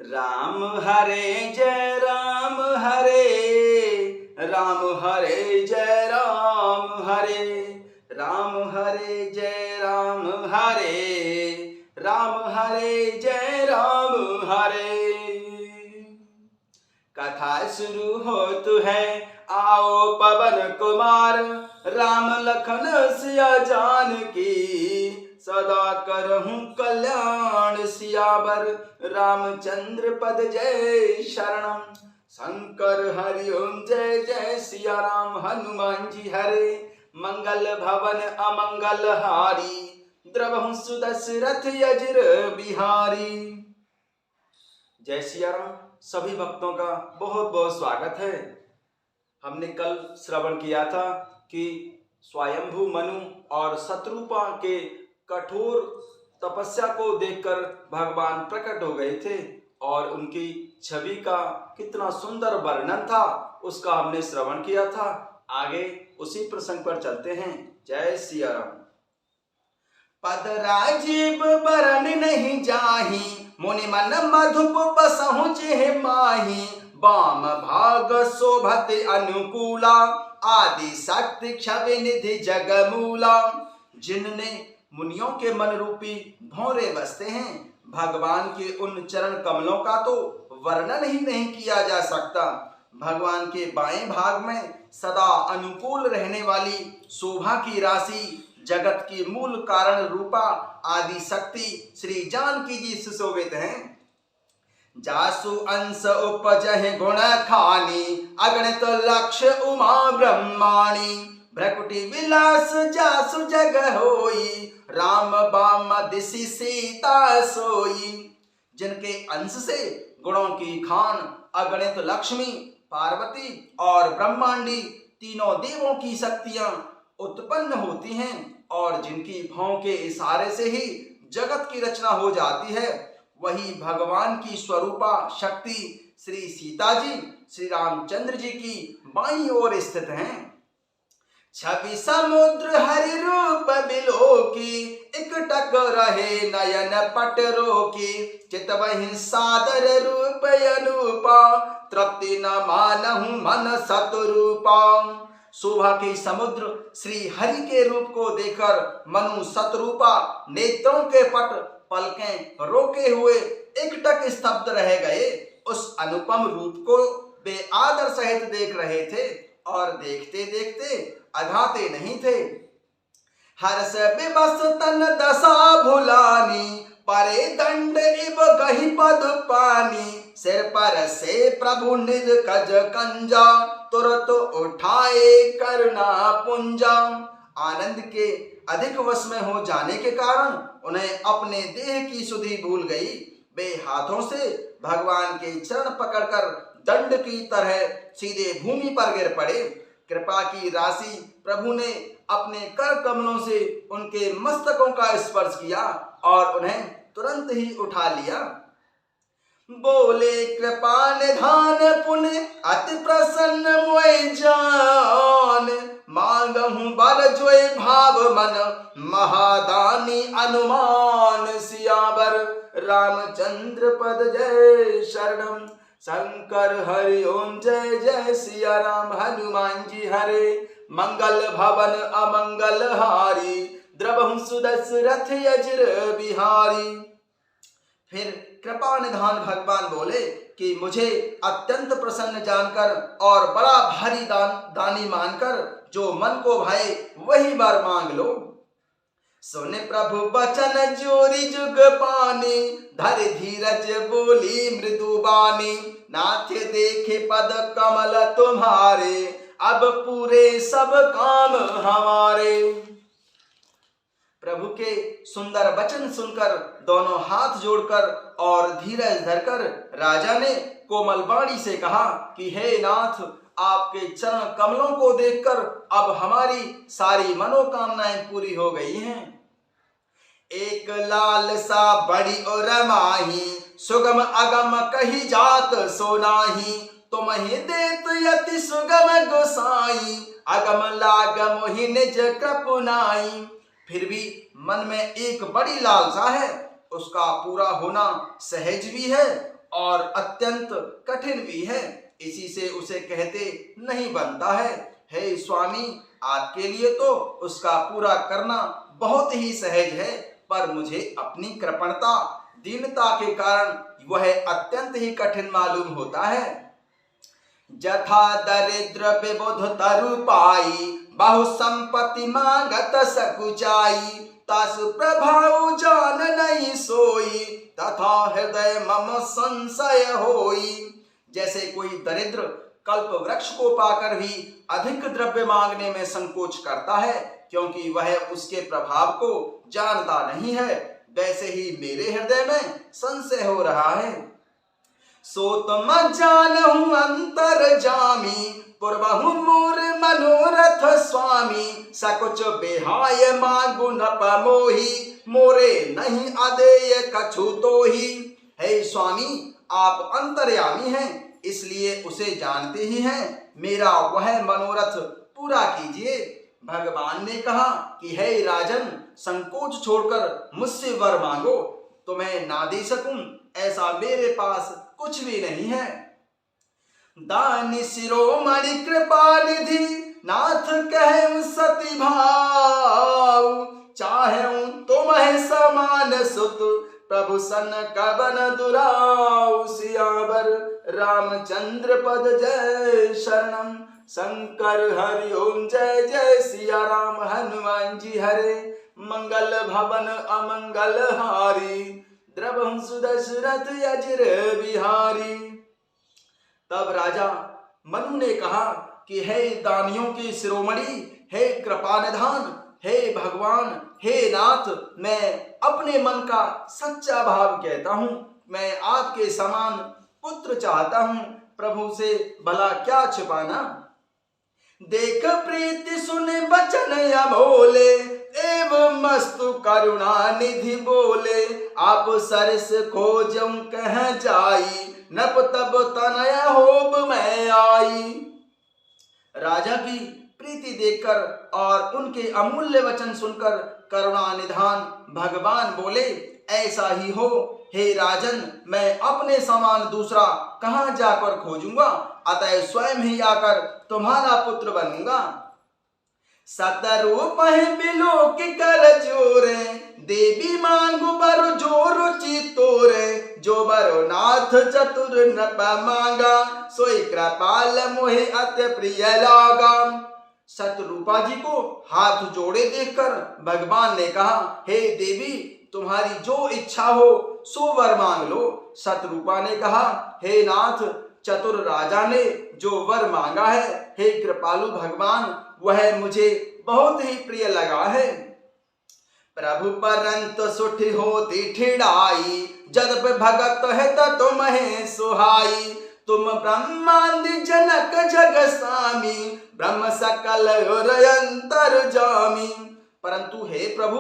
राम हरे जय राम हरे, राम हरे जय राम हरे, राम हरे जय राम हरे, राम हरे जय राम हरे। कथा शुरू होती है, आओ पवन कुमार, राम लखन सिया जानकी, सदा करहूं कल्याण सियावर, रामचंद्र पद जय शरणम। शंकर हरि ओम जय जय सिया राम, हनुमान जी हरे, मंगल भवन अमंगल हारी, द्रवहु सुदशरथ अजर बिहारी। जय सिया राम। सभी भक्तों का बहुत बहुत स्वागत है। हमने कल श्रवण किया था कि स्वयंभू मनु और शत्रुपा के कठोर तपस्या को देखकर भगवान प्रकट हो गए थे और उनकी छवि का कितना सुंदर वर्णन था, उसका हमने श्रवण किया था। आगे उसी प्रसंग पर चलते हैं। जय सिया राम। पद राजीव बरन नहीं जाही, मुनि मन मधुप बसहु जेह माही, वाम भाग शोभत अनुकूला, आदि शक्ति छवि निधि जगमूला। जिनने मुनियों के मन रूपी भौरे बसते हैं, भगवान के उन चरण कमलों का तो वर्णन ही नहीं किया जा सकता। भगवान के बाएं भाग में सदा अनुकूल रहने वाली शोभा की राशि, जगत की मूल कारण रूपा आदि शक्ति श्री जानकी जी सुशोभित हैं। जासु अंश उपजहि गुण खानी, अगणित लक्ष उमा ब्रह्माणी, भ्रकुटी विलास जासु जग होई, राम बाम दिशि सीता सोई। जिनके अंश से गुणों की खान अगणित लक्ष्मी, पार्वती और ब्रह्मांडी तीनों देवों की शक्तियां उत्पन्न होती हैं और जिनकी भौं के इशारे से ही जगत की रचना हो जाती है, वही भगवान की स्वरूपा शक्ति श्री सीता जी श्री रामचंद्र जी की बाईं ओर स्थित हैं। छवि समुद्र हरि रूप बिलोकी, एकटक रहे नयन पट रोकी, चितवहि सादर रूप अनुपा, तृप्ति न मानहु मन सतरूपा। शोभा के समुद्र श्री हरि के रूप को देखकर मनु सतरूपा नेत्रों के पट पलकें रोके हुए एकटक स्तब्ध रह गए। उस अनुपम रूप को वे आदर सहित देख रहे थे और देखते देखते अघाते नहीं थे। हर्ष विवश तन दशा भुलानी, परे दंड इव गहि पद पानी, सिर पर से प्रभु निज कज कंजा, तुरत उठाए करुणा पुंजा। आनंद के अधिक वश में हो जाने के कारण उन्हें अपने देह की सुधि भूल गई। वे हाथों से भगवान के चरण पकड़कर दंड की तरह सीधे भूमि पर गिर पड़े। कृपा की राशि प्रभु ने अपने कर कमलों से उनके मस्तकों का स्पर्श किया और उन्हें तुरंत ही उठा लिया। बोले कृपा निधान पुण्य अति प्रसन्न मोय जान, मांगहु बर जोय भाव मन, महादानी अनुमान सियावर, रामचंद्र पद जय शरणम। शंकर हरि ओम जय जय सिया राम, हनुमान जी हरे, मंगल भवन अमंगल हारी, द्रवहु सुदशरथ अजर बिहारी। फिर कृपा निधान भगवान बोले कि मुझे अत्यंत प्रसन्न जानकर और बड़ा भारी दानी मानकर जो मन को भाए वही वर मांग लो। सुने प्रभु बचन जोरी जुग पानी, धर धीरज बोली मृदु बानी, नाथ देखे पद कमल तुम्हारे, अब पूरे सब काम हमारे। प्रभु के सुंदर वचन सुनकर दोनों हाथ जोड़कर और धीरज धरकर राजा ने कोमल वाणी से कहा कि हे नाथ, आपके चरण कमलों को देखकर अब हमारी सारी मनोकामनाएं पूरी हो गई हैं। एक लालसा बड़ी और माही, सुगम अगम कही जात सोनाही, तुमहि देत यति सुगम गोसाई, अगम लागम ही निज कृपुनाई। फिर भी मन में एक बड़ी लालसा है, उसका पूरा होना सहज भी है और अत्यंत कठिन भी है, इसी से उसे कहते नहीं बनता है। हे स्वामी, आपके लिए तो उसका पूरा करना बहुत ही सहज है, पर मुझे अपनी कृपणता दीनता के कारण वह अत्यंत ही कठिन मालूम होता है। जथा दरिद्र विबुध तरु पाई, बहु संपत्ति मांगत सकुचाई, तस प्रभाव जान नहीं सोई, तथा हृदय मम संशय होई। जैसे कोई दरिद्र कल्प वृक्ष को पाकर भी अधिक द्रव्य मांगने में संकोच करता है, क्योंकि वह उसके प्रभाव को जानता नहीं है, वैसे ही मेरे हृदय में संशय हो रहा है। सो तुम जानहु अंतर जामी, पूर्वहु मोर मनोरथ स्वामी, सकुच बेहाय मांगु न पमोही, मोरे नहीं अदेय कछु तोही। हे स्वामी, आप अंतर्यामी हैं, इसलिए उसे जानते ही हैं, मेरा वह मनोरथ पूरा कीजिए। भगवान ने कहा कि हे राजन, संकोच छोड़कर मुझसे वर मांगो, तो मैं ना दे सकूं ऐसा मेरे पास कुछ भी नहीं है। दानी शिरोमणि कृपा निधि, नाथ कहे सती भाव, चाहे तुम्हें समान सुत, प्रभु सन कवन दुराव। सियावर रामचंद्र पद जय शरणम, शंकर हरि ओम जय जय सिया राम। हनुमान जी हरे, मंगल भवन अमंगल हारी, द्रवहु सुदशरथ अजिर बिहारी। तब राजा मनु ने कहा कि हे दानियों के शिरोमणि, हे कृपानिधान, हे भगवान, हे नाथ, मैं अपने मन का सच्चा भाव कहता हूँ, मैं आपके समान पुत्र चाहता हूँ, प्रभु से भला क्या छिपाना। देख प्रीति सुने बचन अमोले, एवं मस्तु करुणा निधि बोले, आप सरस खोजऊं कह जाई, नप तब तनया होब मैं आई। राजा की प्रीति देखकर और उनके अमूल्य वचन सुनकर करुणा निधान भगवान बोले, ऐसा ही हो हे राजन, मैं अपने समान दूसरा कहां जाकर खोजूंगा, अतः स्वयं ही आकर तुम्हारा पुत्र बनूंगा। सतरूप बिलो की कर जोरे, देवी मांगु बर जो रुचि तोरे, जो बरो नाथ चतुर नप मांगा, सोई कृपाल मोहे अति प्रिय लागा। सतरूपा जी को हाथ जोड़े देखकर भगवान ने कहा, हे देवी, तुम्हारी जो इच्छा हो सो वर मांग लो। सतरूपा ने कहा, हे नाथ, चतुर राजा ने जो वर मांगा है, हे कृपालु भगवान, वह मुझे बहुत ही प्रिय लगा है। प्रभु परंत सुठी होती ठिड़ाई, जब भगत है तुम्हें सुहाई, तुम ब्रह्मांड जनक जग स्वामी, ब्रह्म सकल अंतर जामी। परंतु हे प्रभु,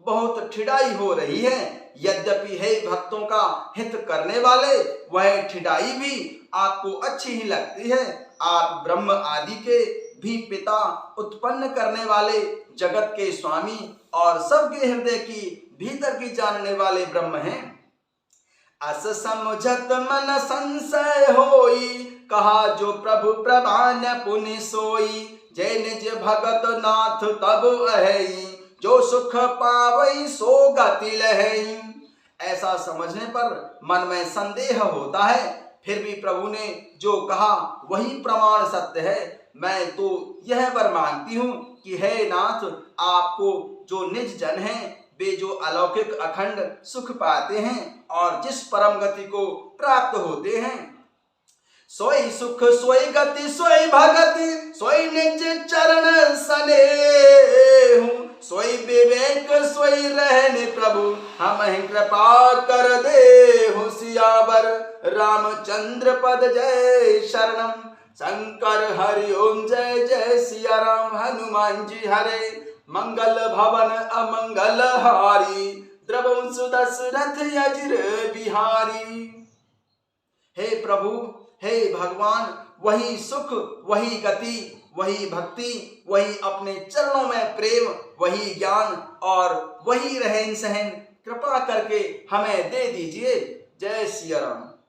बहुत ठिड़ाई हो रही है, यद्यपि हे भक्तों का हित करने वाले, वह ठिड़ाई भी आपको अच्छी ही लगती है। आप ब्रह्म आदि के भी पिता, उत्पन्न करने वाले, जगत के स्वामी और सबके हृदय की भीतर की जानने वाले ब्रह्म हैं। अस समझत मन संशय होई, कहा जो प्रभु प्रभान पुनि सोई, जय निज भगत नाथ तब अहई, जो सुख पावई सो गति लहई। ऐसा समझने पर मन में संदेह होता है, फिर भी प्रभु ने जो कहा वही प्रमाण सत्य है। मैं तो यह वर मांगती हूँ कि हे नाथ, आपको जो निज जन हैं, वे जो अलौकिक अखंड सुख पाते हैं और जिस परम गति को प्राप्त होते हैं, सोई सुख सोई गति सोई भगति, सोई निज चरण सनेहु, सोई विवेक सोई रहने प्रभु, हम कृपा कर देहु। सियावर रामचंद्र पद जय शरणम, शंकर हरि ओम जय जय सिया राम। हनुमान जी हरे, मंगल भवन अमंगल हारी, द्रवहु सुदशरथ अजिर बिहारी। हे प्रभु, हे भगवान, वही सुख, वही गति, वही भक्ति, वही अपने चरणों में प्रेम, वही ज्ञान और वही रहन सहन कृपा करके हमें दे दीजिए। जय सिया राम।